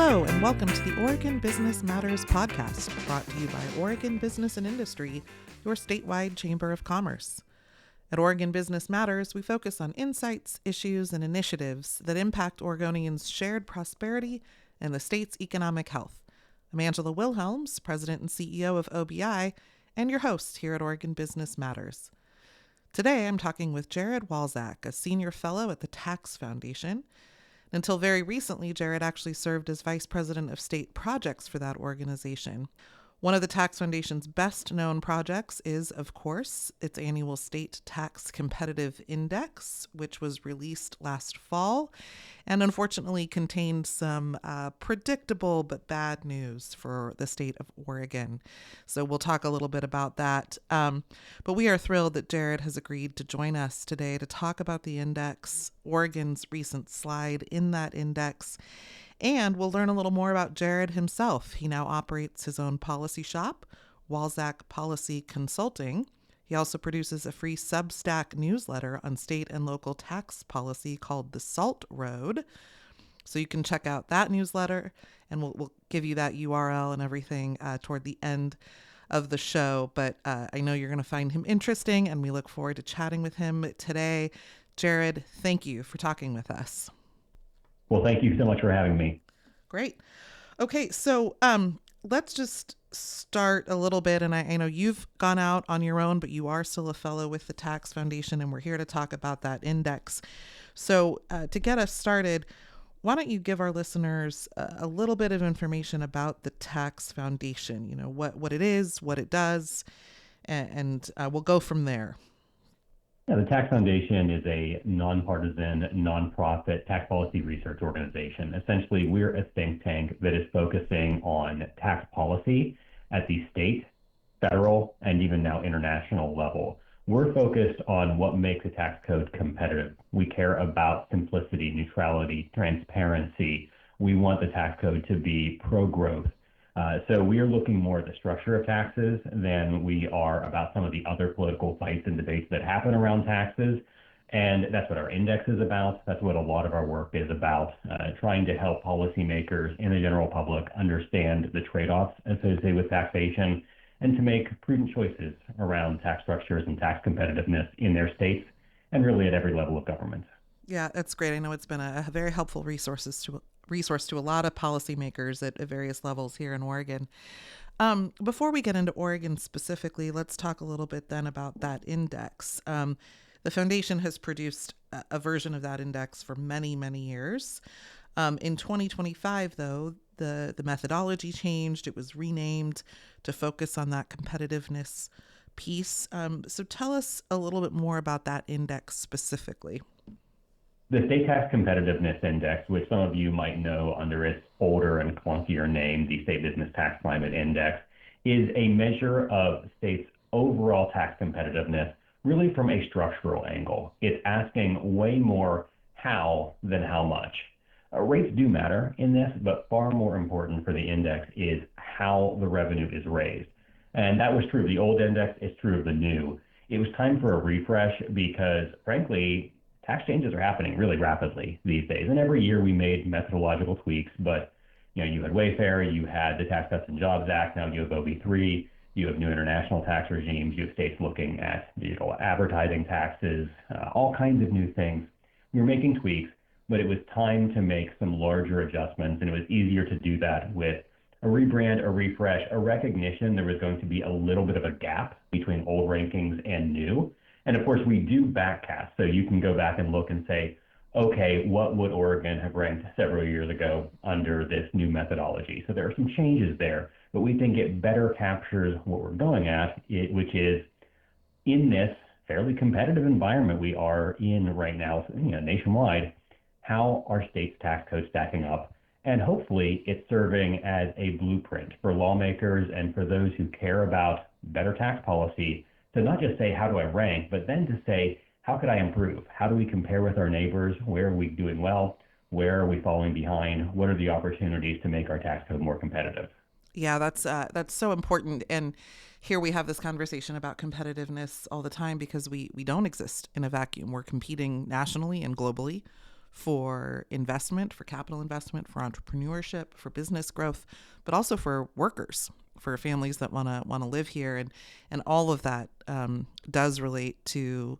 Hello, and welcome to the Oregon Business Matters podcast, brought to you by Oregon Business and Industry, your statewide chamber of commerce. At Oregon Business Matters, we focus on insights, issues, and initiatives that impact Oregonians' shared prosperity and the state's economic health. I'm Angela Wilhelms, President and CEO of OBI, and your host here at Oregon Business Matters. Today, I'm talking with Jared Walczak, a senior fellow at the Tax Foundation. Until very recently, Jared actually served as Vice President of State Projects for that organization. One of the Tax Foundation's best-known projects is, of course, its annual State Tax Competitive Index, which was released last fall and unfortunately contained some predictable but bad news for the state of Oregon. So we'll talk a little bit about that. But we are thrilled that Jared has agreed to join us today to talk about the index, Oregon's recent slide in that index, and we'll learn a little more about Jared himself. He now operates his own policy shop, Walczak Policy Consulting. He also produces a free Substack newsletter on state and local tax policy called The Salt Road. So you can check out that newsletter, and we'll give you that URL and everything toward the end of the show. But I know you're going to find him interesting, and we look forward to chatting with him today. Jared, thank you for talking with us. Well, thank you so much for having me. Great. Okay, so let's just start a little bit. And I know you've gone out on your own, but you are still a fellow with the Tax Foundation, and we're here to talk about that index. So to get us started, why don't you give our listeners a little bit of information about the Tax Foundation, what it is, what it does, and we'll go from there. Yeah, the Tax Foundation is a nonpartisan, nonprofit tax policy research organization. Essentially, we're a think tank that is focusing on tax policy at the state, federal, and even now international level. We're focused on what makes a tax code competitive. We care about simplicity, neutrality, transparency. We want the tax code to be pro-growth. So we are looking more at the structure of taxes than we are about some of the other political fights and debates that happen around taxes. And that's what our index is about. That's what a lot of our work is about, trying to help policymakers and the general public understand the trade-offs associated with taxation and to make prudent choices around tax structures and tax competitiveness in their states and really at every level of government. Yeah, that's great. I know it's been a very helpful resource to a lot of policymakers at various levels here in Oregon. Before we get into Oregon specifically, let's talk a little bit then about that index. The foundation has produced a version of that index for many, many years. In 2025, though, the methodology changed. It was renamed to focus on that competitiveness piece. So tell us a little bit more about that index specifically. The State Tax Competitiveness Index, which some of you might know under its older and clunkier name, the State Business Tax Climate Index, is a measure of states' overall tax competitiveness, really from a structural angle. It's asking way more how than how much. Rates do matter in this, but far more important for the index is how the revenue is raised. And that was true of the old index, it's true of the new. It was time for a refresh because, frankly, tax changes are happening really rapidly these days. And every year we made methodological tweaks, but you had Wayfair, you had the Tax Cuts and Jobs Act, now you have OB3, you have new international tax regimes, you have states looking at digital advertising taxes, all kinds of new things. We were making tweaks, but it was time to make some larger adjustments, and it was easier to do that with a rebrand, a refresh, a recognition there was going to be a little bit of a gap between old rankings and new. And of course, we do backcast, so you can go back and look and say, okay, what would Oregon have ranked several years ago under this new methodology? So there are some changes there, but we think it better captures what we're going at, which is in this fairly competitive environment we are in right now, nationwide, how are states' tax codes stacking up? And hopefully it's serving as a blueprint for lawmakers and for those who care about better tax policy to not just say, how do I rank, but then to say, how could I improve? How do we compare with our neighbors? Where are we doing well? Where are we falling behind? What are the opportunities to make our tax code more competitive? Yeah, that's so important. And here we have this conversation about competitiveness all the time because we don't exist in a vacuum. We're competing nationally and globally for investment, for capital investment, for entrepreneurship, for business growth, but also for workers, for families that want to live here, and all of that does relate to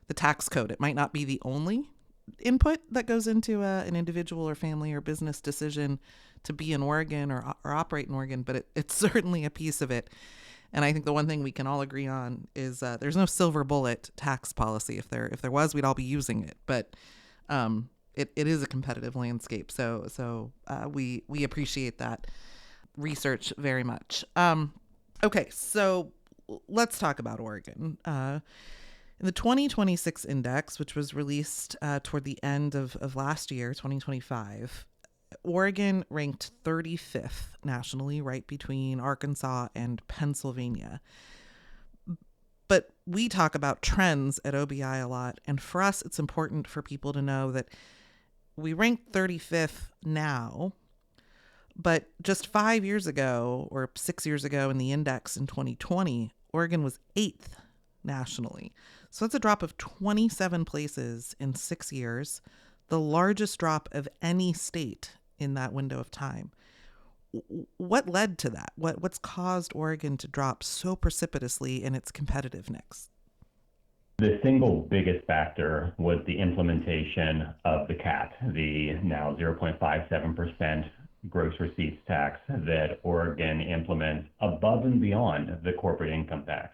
the tax code. It might not be the only input that goes into an individual or family or business decision to be in Oregon or operate in Oregon, but it's certainly a piece of it. And I think the one thing we can all agree on is there's no silver bullet tax policy. If there was, we'd all be using it. But it is a competitive landscape. So we appreciate that research very much. Okay, so let's talk about Oregon. In the 2026 index, which was released toward the end of last year, 2025, Oregon ranked 35th nationally, right between Arkansas and Pennsylvania. But we talk about trends at OBI a lot, and for us, it's important for people to know that we ranked 35th now, but just 5 years ago or 6 years ago in the index in 2020, Oregon was 8th nationally. So that's a drop of 27 places in 6 years, the largest drop of any state in that window of time. What led to that? What's caused Oregon to drop so precipitously in its competitiveness? The single biggest factor was the implementation of the cap, the now 0.57% gross receipts tax that Oregon implements above and beyond the corporate income tax.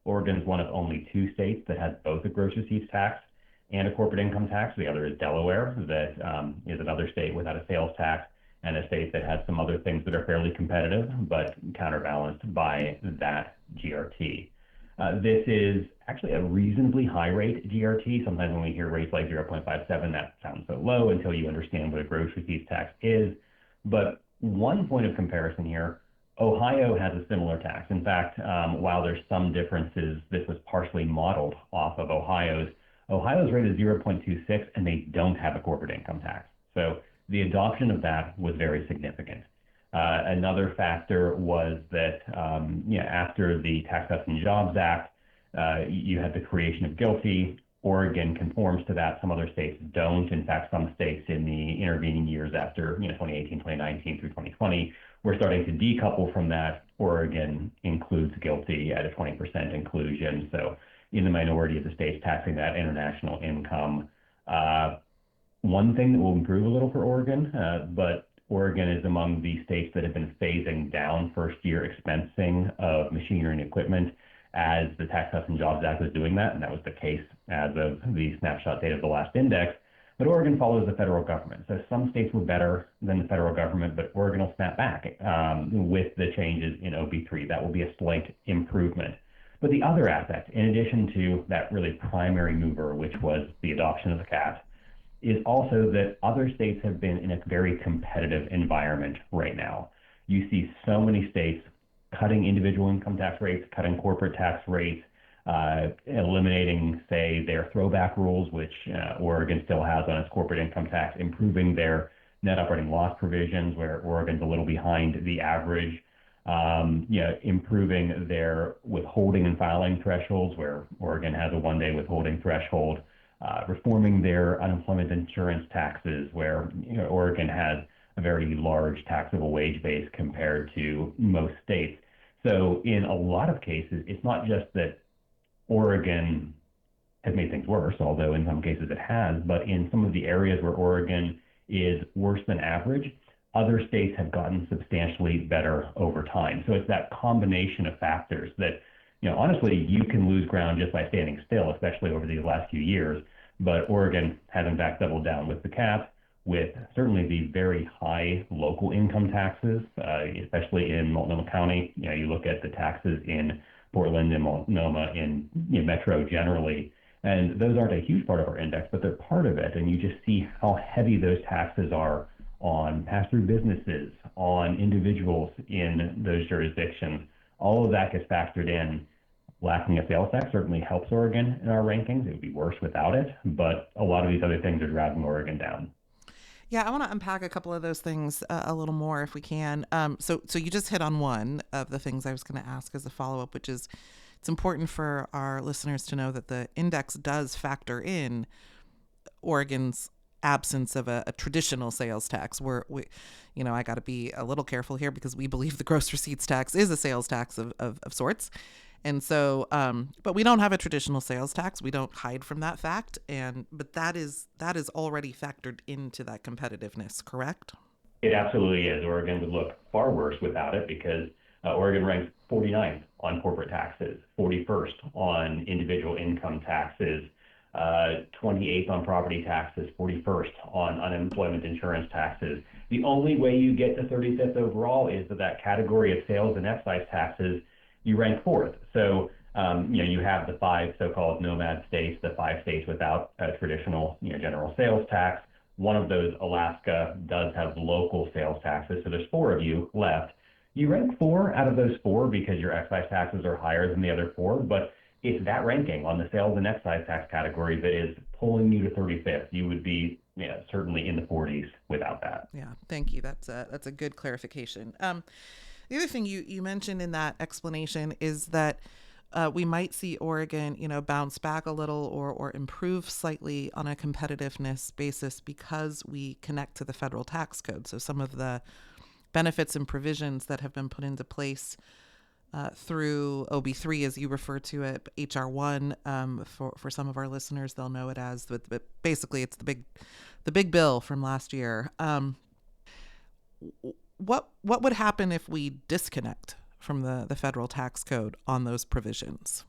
Oregon is one of only 2 states that has both a gross receipts tax and a corporate income tax. The other is Delaware, that is another state without a sales tax, and a state that has some other things that are fairly competitive, but counterbalanced by that GRT. This is actually a reasonably high rate GRT. Sometimes when we hear rates like 0.57, that sounds so low until you understand what a gross receipts tax is. But one point of comparison here, Ohio has a similar tax. In fact, while there's some differences, this was partially modeled off of Ohio's. Ohio's rate is 0.26, and they don't have a corporate income tax. So the adoption of that was very significant. Another factor was that after the Tax Cuts and Jobs Act, you had the creation of GILTI. Oregon conforms to that. Some other states don't. In fact, some states in the intervening years after 2018, 2019 through 2020, we're starting to decouple from that. Oregon includes GILTI at a 20% inclusion. So in the minority of the states taxing that international income. One thing that will improve a little for Oregon, but Oregon is among the states that have been phasing down first-year expensing of machinery and equipment as the Tax Cuts and Jobs Act was doing that, and that was the case as of the snapshot date of the last index. But Oregon follows the federal government. So some states were better than the federal government, but Oregon will snap back with the changes in OB3. That will be a slight improvement. But the other aspect, in addition to that really primary mover, which was the adoption of the cap, is also that other states have been in a very competitive environment right now. You see so many states cutting individual income tax rates, cutting corporate tax rates, eliminating, say, their throwback rules, which Oregon still has on its corporate income tax, improving their net operating loss provisions, where Oregon's a little behind the average, improving their withholding and filing thresholds, where Oregon has a one-day withholding threshold, reforming their unemployment insurance taxes, where Oregon has a very large taxable wage base compared to most states. So in a lot of cases, it's not just that Oregon has made things worse, although in some cases it has, but in some of the areas where Oregon is worse than average, other states have gotten substantially better over time. So it's that combination of factors that, honestly, you can lose ground just by standing still, especially over these last few years. But Oregon has in fact doubled down with the cap, with certainly the very high local income taxes, especially in Multnomah County. You look at the taxes in Portland and Multnomah in Metro generally, and those aren't a huge part of our index, but they're part of it. And you just see how heavy those taxes are on pass-through businesses, on individuals in those jurisdictions. All of that gets factored in. Lacking a sales tax certainly helps Oregon in our rankings. It would be worse without it, but a lot of these other things are driving Oregon down. Yeah, I want to unpack a couple of those things a little more if we can. So you just hit on one of the things I was going to ask as a follow-up, which is it's important for our listeners to know that the index does factor in Oregon's absence of a traditional sales tax. I got to be a little careful here because we believe the gross receipts tax is a sales tax of sorts. And so, but we don't have a traditional sales tax. We don't hide from that fact. But that is already factored into that competitiveness, correct? It absolutely is. Oregon would look far worse without it because Oregon ranks 49th on corporate taxes, 41st on individual income taxes, 28th on property taxes, 41st on unemployment insurance taxes. The only way you get to 35th overall is that category of sales and excise taxes, you rank fourth. So, you have the 5 so-called nomad states, the 5 states without a traditional, general sales tax. One of those, Alaska, does have local sales taxes. So there's 4 of you left. You rank 4 out of those 4 because your excise taxes are higher than the other 4, but it's that ranking on the sales and excise tax category that is pulling you to 35th. You would be certainly in the 40s without that. Yeah, thank you. That's a good clarification. The other thing you mentioned in that explanation is that we might see Oregon, bounce back a little or improve slightly on a competitiveness basis because we connect to the federal tax code. So some of the benefits and provisions that have been put into place through OB3, as you refer to it, HR1, for some of our listeners, they'll know it as, but basically it's the big bill from last year. What would happen if we disconnect from the federal tax code on those provisions?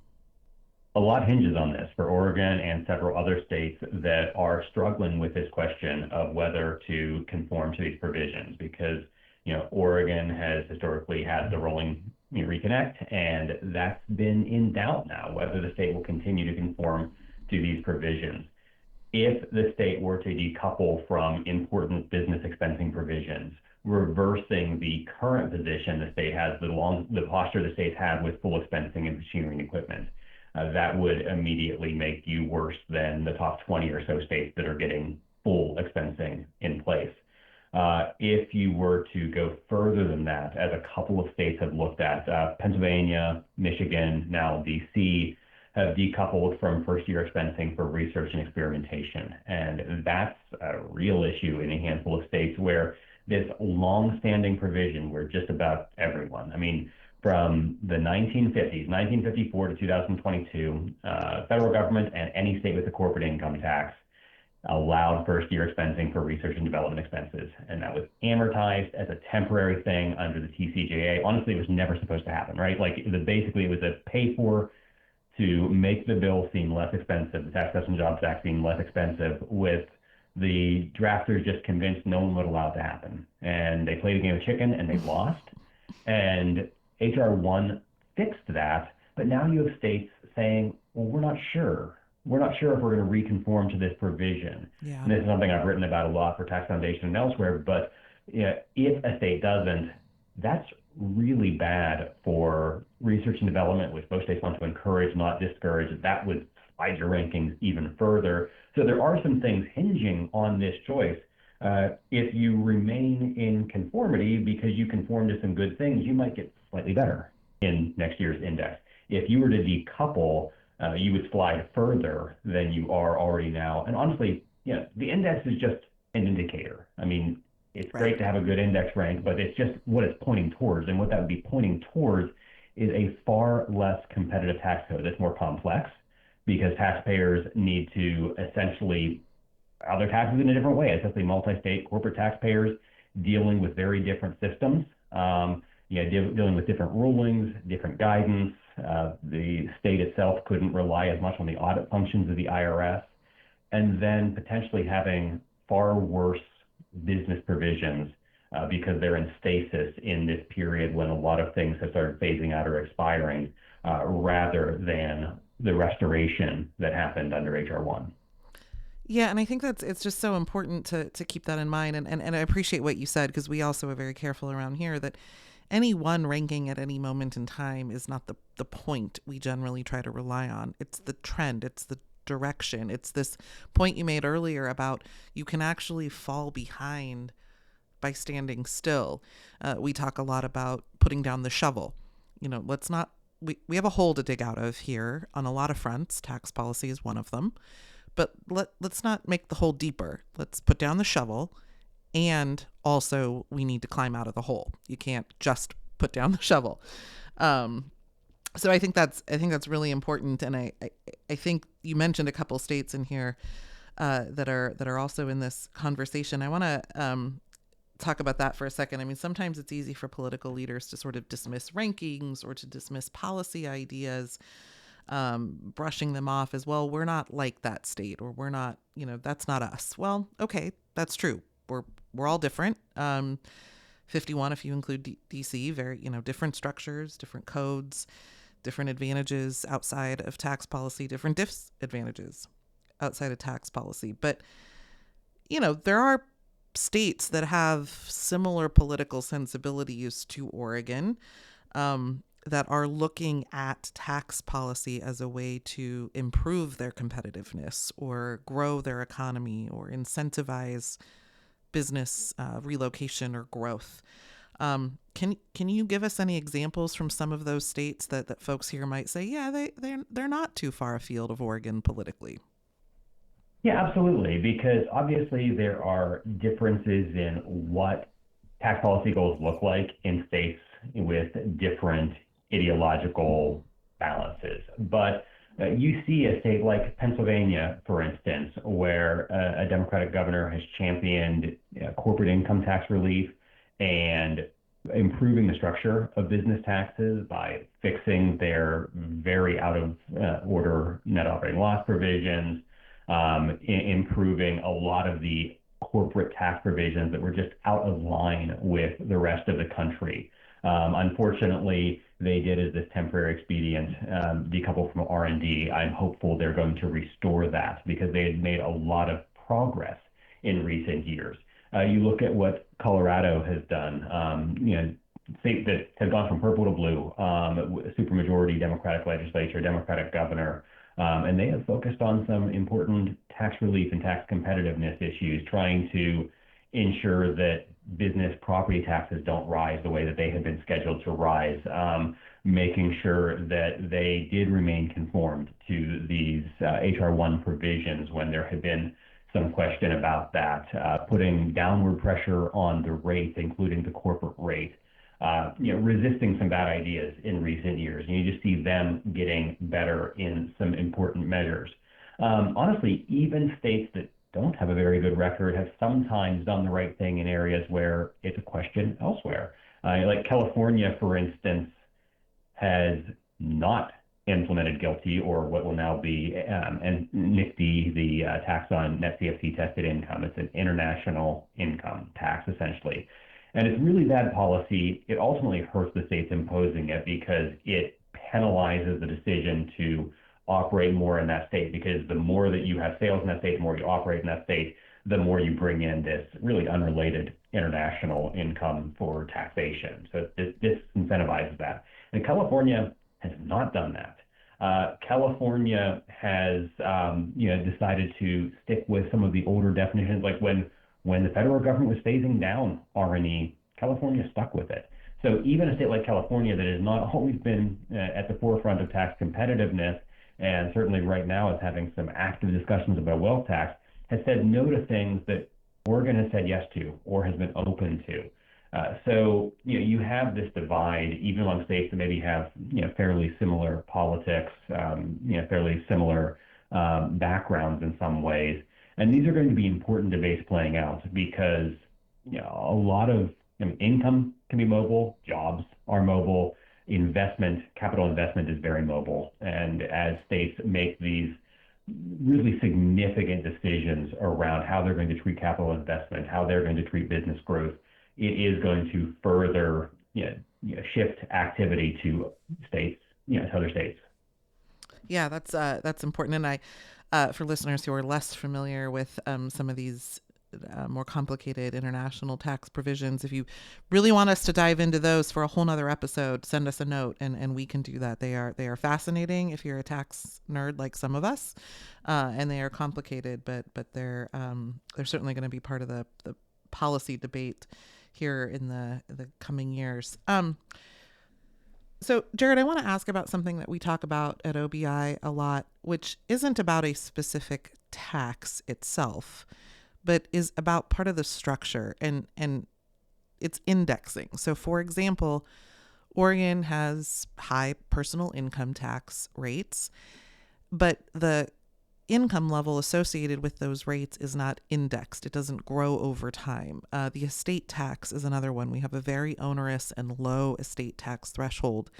A lot hinges on this for Oregon and several other states that are struggling with this question of whether to conform to these provisions because, Oregon has historically had the rolling reconnect, and that's been in doubt now, whether the state will continue to conform to these provisions. If the state were to decouple from important business expensing provisions, reversing the current position the state has, the posture the state's had with full expensing of machinery and equipment, that would immediately make you worse than the top 20 or so states that are getting full expensing in place. If you were to go further than that, as a couple of states have looked at, Pennsylvania, Michigan, now DC, have decoupled from first-year expensing for research and experimentation. And that's a real issue in a handful of states where this long-standing provision where just about everyone, from the 1950s, 1954 to 2022, federal government and any state with a corporate income tax allowed first-year expensing for research and development expenses. And that was amortized as a temporary thing under the TCJA. Honestly, it was never supposed to happen, right? Basically, it was a pay for to make the bill seem less expensive, the Tax Cuts and Jobs Act seem less expensive, with the drafters just convinced no one would allow it to happen. And they played a game of chicken and they lost. And HR1 fixed that, but now you have states saying, well, we're not sure. We're not sure if we're going to reconform to this provision. Yeah. And this is something I've written about a lot for Tax Foundation and elsewhere, but if a state doesn't, that's really bad for research and development, which most states want to encourage, not discourage. That would slide your rankings even further. So there are some things hinging on this choice. If you remain in conformity because you conform to some good things, you might get slightly better in next year's index. If you were to decouple, you would slide further than you are already now. And honestly, the index is just an indicator. It's Right. great to have a good index rank, but it's just what it's pointing towards. And what that would be pointing towards is a far less competitive tax code that's more complex because taxpayers need to essentially file their taxes in a different way, especially multi-state corporate taxpayers dealing with very different systems, dealing with different rulings, different guidance. The state itself couldn't rely as much on the audit functions of the IRS, and then potentially having far worse business provisions because they're in stasis in this period when a lot of things have started phasing out or expiring, rather than the restoration that happened under HR1. Yeah, and I think it's just so important to keep that in mind. And I appreciate what you said, because we also are very careful around here that any one ranking at any moment in time is not the point we generally try to rely on. It's the trend, it's the direction. It's this point you made earlier about you can actually fall behind by standing still. We talk a lot about putting down the shovel. Let's not, we have a hole to dig out of here on a lot of fronts. Tax policy is one of them. but let's not make the hole deeper. Let's put down the shovel, and also we need to climb out of the hole. You can't just put down the shovel. So I think that's really important, and I think you mentioned a couple states in here that are also in this conversation. I want to talk about that for a second. I mean, sometimes it's easy for political leaders to sort of dismiss rankings or to dismiss policy ideas, brushing them off as, well, we're not like that state, or we're not, that's not us. Well, okay, that's true. We're all different. 51, if you include DC, very, different structures, different codes, different advantages outside of tax policy, different disadvantages outside of tax policy. But, there are states that have similar political sensibilities to Oregon, that are looking at tax policy as a way to improve their competitiveness or grow their economy or incentivize business relocation or growth. Can you give us any examples from some of those states that folks here might say, yeah, they're not too far afield of Oregon politically? Yeah, absolutely. Because obviously there are differences in what tax policy goals look like in states with different ideological balances. But you see a state like Pennsylvania, for instance, where a Democratic governor has championed corporate income tax relief and improving the structure of business taxes by fixing their very out of order net operating loss provisions, improving a lot of the corporate tax provisions that were just out of line with the rest of the country. Unfortunately, they did as this temporary expedient, decouple from R&D. I'm hopeful they're going to restore that because they had made a lot of progress in recent years. You look at what Colorado has done, state that has gone from purple to blue, supermajority Democratic legislature, Democratic governor, and they have focused on some important tax relief and tax competitiveness issues, trying to ensure that business property taxes don't rise the way that they had been scheduled to rise, making sure that they did remain conformed to these HR 1 provisions when there had been some question about that, putting downward pressure on the rate, including the corporate rate, resisting some bad ideas in recent years. And you just see them getting better in some important measures. Honestly, even states that don't have a very good record have sometimes done the right thing in areas where it's a question elsewhere. Like California, for instance, has not implemented GILTI, or what will now be and NICD, the tax on net CFC tested income. It's an international income tax, essentially. And it's really bad policy. It ultimately hurts the states imposing it because it penalizes the decision to operate more in that state, because the more that you have sales in that state, the more you operate in that state, the more you bring in this really unrelated international income for taxation. So this incentivizes that. And California has not done that. California has decided to stick with some of the older definitions, like when the federal government was phasing down R&E, California stuck with it. So even a state like California that has not always been at the forefront of tax competitiveness, and certainly right now is having some active discussions about wealth tax, has said no to things that Oregon has said yes to or has been open to. So you have this divide even among states that maybe have fairly similar politics, fairly similar backgrounds in some ways, and these are going to be important debates playing out because a lot of income can be mobile, jobs are mobile, capital investment is very mobile. And as states make these really significant decisions around how they're going to treat capital investment, how they're going to treat business growth, it is going to further shift activity to states, to other states. Yeah, that's important. And for listeners who are less familiar with some of these more complicated international tax provisions, if you really want us to dive into those for a whole nother episode, send us a note and we can do that. They are fascinating if you're a tax nerd like some of us, and they are complicated, but they're certainly going to be part of the policy debate here in the coming years. So, Jared, I want to ask about something that we talk about at OBI a lot, which isn't about a specific tax itself, but is about part of the structure and it's indexing. So, for example, Oregon has high personal income tax rates, but the income level associated with those rates is not indexed. It doesn't grow over time. The estate tax is another one. We have a very onerous and low estate tax threshold,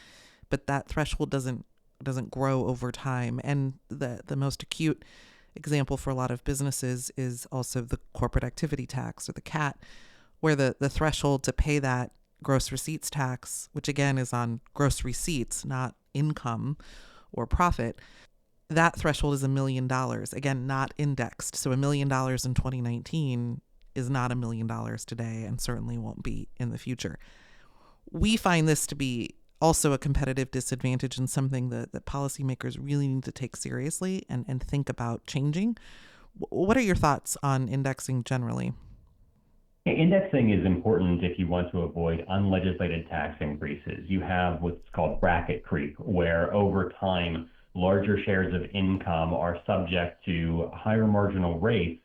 but that threshold doesn't grow over time. And the most acute example for a lot of businesses is also the corporate activity tax, or the CAT, where the threshold to pay that gross receipts tax, which again is on gross receipts, not income or profit, that threshold is $1 million. Again, not indexed. So $1 million in 2019 is not $1 million today, and certainly won't be in the future. We find this to be also a competitive disadvantage, and something that policymakers really need to take seriously and think about changing. What are your thoughts on indexing generally? Indexing is important if you want to avoid unlegislated tax increases. You have what's called bracket creep, where over time, larger shares of income are subject to higher marginal rates,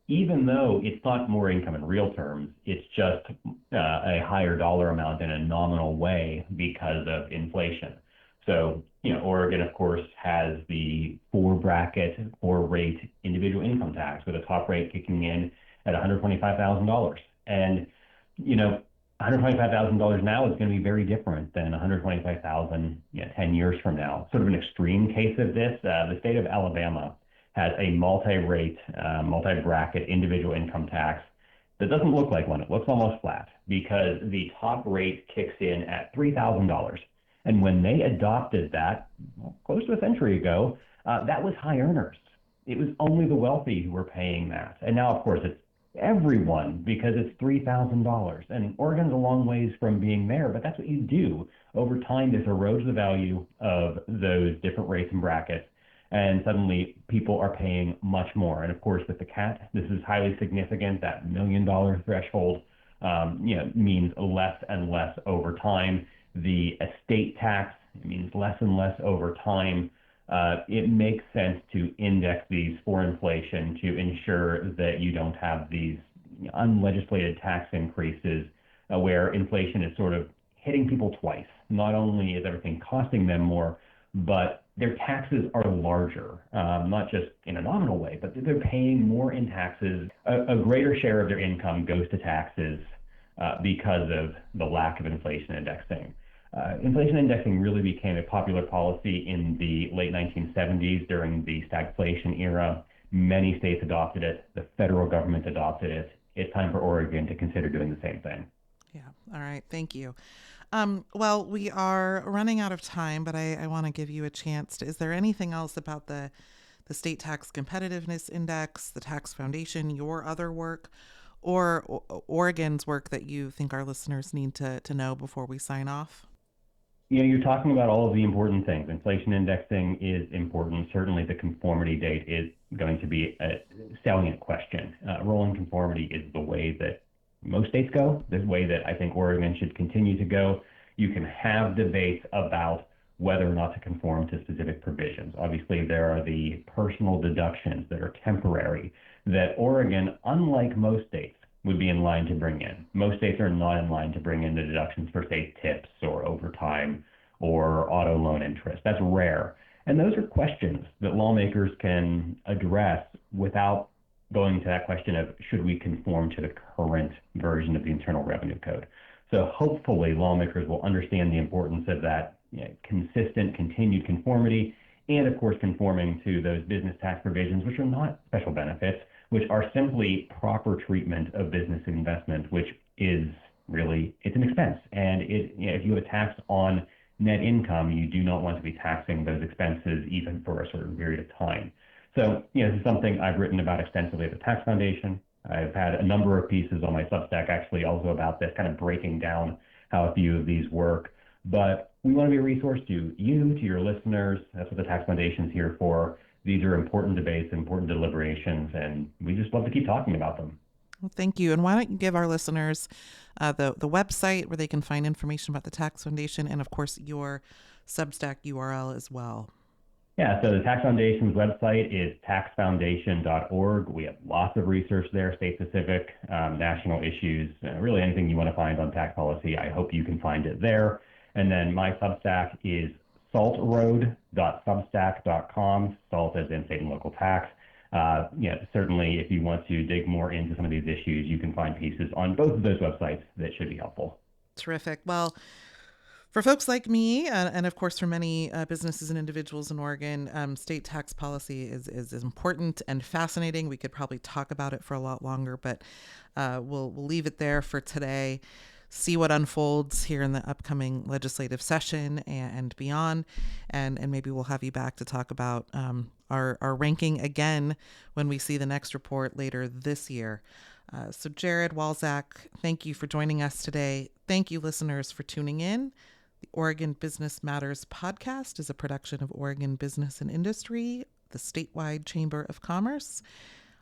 even though it's not more income in real terms, it's just a higher dollar amount in a nominal way because of inflation. So, Oregon, of course, has the four rate individual income tax, with a top rate kicking in at $125,000. And, $125,000 now is going to be very different than $125,000 10 years from now. Sort of an extreme case of this, the state of Alabama has a multi-rate, multi-bracket individual income tax that doesn't look like one. It looks almost flat because the top rate kicks in at $3,000. And when they adopted that, close to a century ago, that was high earners. It was only the wealthy who were paying that. And now, of course, it's everyone because it's $3,000. And Oregon's a long ways from being there, but that's what you do. Over time, this erodes the value of those different rates and brackets, and suddenly people are paying much more. And of course, with the CAT, this is highly significant. That $1 million threshold, means less and less over time. The estate tax means less and less over time. It makes sense to index these for inflation to ensure that you don't have these unlegislated tax increases where inflation is sort of hitting people twice. Not only is everything costing them more, but their taxes are larger, not just in a nominal way, but they're paying more in taxes. A greater share of their income goes to taxes because of the lack of inflation indexing. Inflation indexing really became a popular policy in the late 1970s during the stagflation era. Many states adopted it. The federal government adopted it. It's time for Oregon to consider doing the same thing. Yeah. All right. Thank you. Well, we are running out of time, but I want to give you a chance is there anything else about the State Tax Competitiveness Index, the Tax Foundation, your other work, or Oregon's work that you think our listeners need to know before we sign off? You're talking about all of the important things. Inflation indexing is important. Certainly the conformity date is going to be a salient question. Rolling conformity is the way that most states go, the way that I think Oregon should continue to go. You can have debates about whether or not to conform to specific provisions. Obviously, there are the personal deductions that are temporary that Oregon, unlike most states, would be in line to bring in. Most states are not in line to bring in the deductions for, say, tips or overtime or auto loan interest. That's rare. And those are questions that lawmakers can address without going to that question of should we conform to the current version of the Internal Revenue Code. So hopefully lawmakers will understand the importance of that consistent, continued conformity, and of course conforming to those business tax provisions, which are not special benefits, which are simply proper treatment of business investment, which is really, it's an expense. And if you have a tax on net income, you do not want to be taxing those expenses even for a certain period of time. So, this is something I've written about extensively at the Tax Foundation. I've had a number of pieces on my Substack actually also about this, kind of breaking down how a few of these work. But we want to be a resource to you, to your listeners. That's what the Tax Foundation is here for. These are important debates, important deliberations, and we just love to keep talking about them. Well, thank you. And why don't you give our listeners the website where they can find information about the Tax Foundation and, of course, your Substack URL as well? Yeah, so the Tax Foundation's website is taxfoundation.org. We have lots of research there, state-specific, national issues, really anything you want to find on tax policy. I hope you can find it there. And then my Substack is saltroad.substack.com, salt as in state and local tax. Certainly if you want to dig more into some of these issues, you can find pieces on both of those websites that should be helpful. Terrific. Well, for folks like me, and of course for many businesses and individuals in Oregon, state tax policy is important and fascinating. We could probably talk about it for a lot longer, but we'll leave it there for today. See what unfolds here in the upcoming legislative session and beyond, and maybe we'll have you back to talk about our ranking again when we see the next report later this year. So Jared Walczak, thank you for joining us today. Thank you, listeners, for tuning in. The Oregon Business Matters podcast is a production of Oregon Business and Industry, the statewide Chamber of Commerce.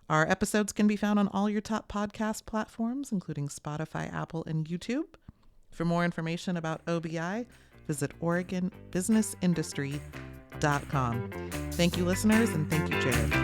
Our episodes can be found on all your top podcast platforms, including Spotify, Apple, and YouTube. For more information about OBI, visit OregonBusinessIndustry.com. Thank you, listeners, and thank you, Jared.